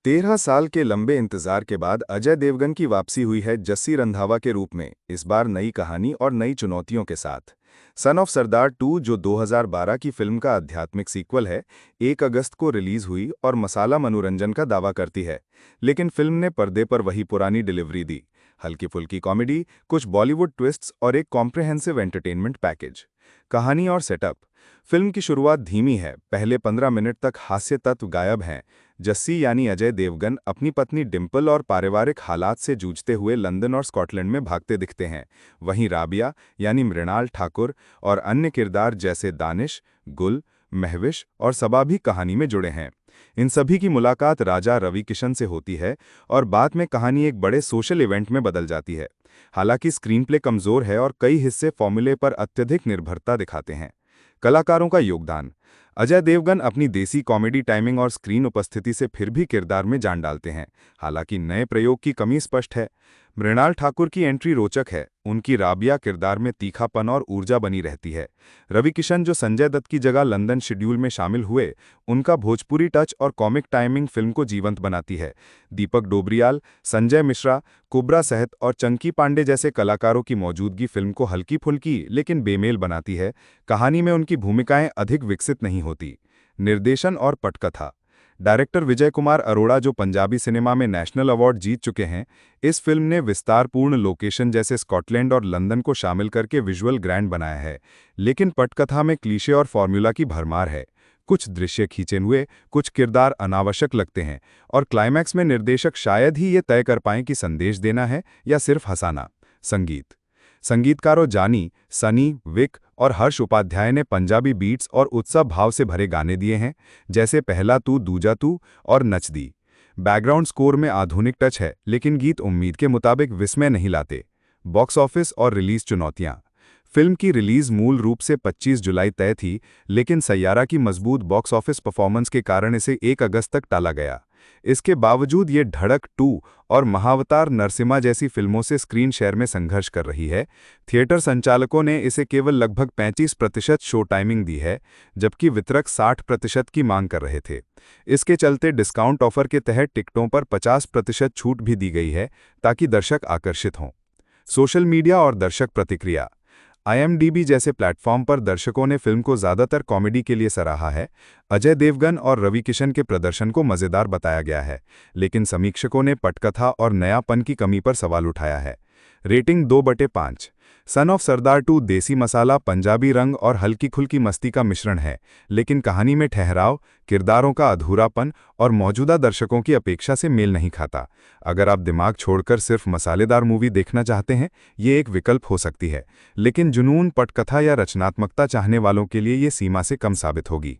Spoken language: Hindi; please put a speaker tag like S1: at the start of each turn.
S1: 13 साल के लंबे इंतजार के बाद अजय देवगन की वापसी हुई है जस्सी रंधावा के रूप में, इस बार नई कहानी और नई चुनौतियों के साथ। सन ऑफ सरदार 2, जो 2012 की फिल्म का आध्यात्मिक सीक्वल है, 1 अगस्त को रिलीज हुई और मसाला मनोरंजन का दावा करती है। लेकिन फिल्म ने पर्दे पर वही पुरानी डिलीवरी दी। हल्की फुल्की कॉमेडी, कुछ बॉलीवुड ट्विस्ट्स और एक कॉम्प्रिहेंसिव एंटरटेनमेंट पैकेज। कहानी और सेटअप। फिल्म की शुरुआत धीमी है, पहले 15 मिनट तक हास्य तत्व गायब हैं। जस्सी यानी अजय देवगन अपनी पत्नी डिम्पल और पारिवारिक हालात से जूझते हुए लंदन और स्कॉटलैंड में भागते दिखते हैं। वहीं राबिया यानी मृणाल ठाकुर और अन्य किरदार जैसे दानिश, गुल, महविश और सबा भी कहानी में जुड़े हैं। इन सभी की मुलाकात राजा रवि किशन से होती है और बाद में कहानी एक बड़े सोशल इवेंट में बदल जाती है। हालांकि स्क्रीन प्ले कमजोर है और कई हिस्से फॉर्मूले पर अत्यधिक निर्भरता दिखाते हैं। कलाकारों का योगदान। अजय देवगन अपनी देसी कॉमेडी टाइमिंग और स्क्रीन उपस्थिति से फिर भी किरदार में जान डालते हैं। हालांकि नए प्रयोग की कमी स्पष्ट है। मृणाल ठाकुर की एंट्री रोचक है, उनकी राबिया किरदार में तीखापन और ऊर्जा बनी रहती है। रवि किशन जो संजय दत्त की जगह लंदन शेड्यूल में शामिल हुए, उनका भोजपुरी टच और कॉमिक टाइमिंग फिल्म को जीवंत बनाती है। दीपक डोबरियाल, संजय मिश्रा, कुब्रा सेहत और चंकी पांडे जैसे कलाकारों की मौजूदगी फिल्म को हल्की फुल्की लेकिन बेमेल बनाती है। कहानी में उनकी भूमिकाएं अधिक विकसित नहीं होती। निर्देशन और पटकथा। डायरेक्टर विजय कुमार अरोड़ा, जो पंजाबी सिनेमा में नेशनल अवार्ड जीत चुके हैं, इस फिल्म ने विस्तारपूर्ण लोकेशन जैसे स्कॉटलैंड और लंदन को शामिल करके विजुअल ग्रैंड बनाया है। लेकिन पटकथा में क्लीशे और फॉर्मूला की भरमार है। कुछ दृश्य खींचे हुए, कुछ किरदार अनावश्यक लगते हैं और क्लाइमैक्स में निर्देशक शायद ही ये तय कर पाएं कि संदेश देना है या सिर्फ हंसाना। संगीत। संगीतकारों जानी, सनी, विक और हर्ष उपाध्याय ने पंजाबी बीट्स और उत्सव भाव से भरे गाने दिए हैं, जैसे पहला तू दूजा तू और नच दी। बैकग्राउंड स्कोर में आधुनिक टच है, लेकिन गीत उम्मीद के मुताबिक विस्मय नहीं लाते। बॉक्स ऑफिस और रिलीज चुनौतियां। फिल्म की रिलीज मूल रूप से 25 जुलाई तय थी, लेकिन सैयारा की मजबूत बॉक्स ऑफिस परफॉर्मेंस के कारण इसे 1 अगस्त तक टाला गया। इसके बावजूद ये धड़क 2 और महावतार नरसिम्हा जैसी फिल्मों से स्क्रीन शेयर में संघर्ष कर रही है। थिएटर संचालकों ने इसे केवल लगभग 35% शो टाइमिंग दी है, जबकि वितरक 60% की मांग कर रहे थे। इसके चलते डिस्काउंट ऑफर के तहत टिकटों पर 50% छूट भी दी गई है, ताकि दर्शक आकर्षित हों। सोशल मीडिया और दर्शक प्रतिक्रिया। IMDb जैसे प्लेटफॉर्म पर दर्शकों ने फिल्म को ज़्यादातर कॉमेडी के लिए सराहा है। अजय देवगन और रवि किशन के प्रदर्शन को मज़ेदार बताया गया है, लेकिन समीक्षकों ने पटकथा और नयापन की कमी पर सवाल उठाया है। रेटिंग 2/5। सन ऑफ सरदार 2 देसी मसाला, पंजाबी रंग और हल्की खुल्की मस्ती का मिश्रण है, लेकिन कहानी में ठहराव, किरदारों का अधूरापन और मौजूदा दर्शकों की अपेक्षा से मेल नहीं खाता। अगर आप दिमाग छोड़कर सिर्फ मसालेदार मूवी देखना चाहते हैं, ये एक विकल्प हो सकती है, लेकिन जुनून, पटकथा या रचनात्मकता चाहने वालों के लिए ये सीमा से कम साबित होगी।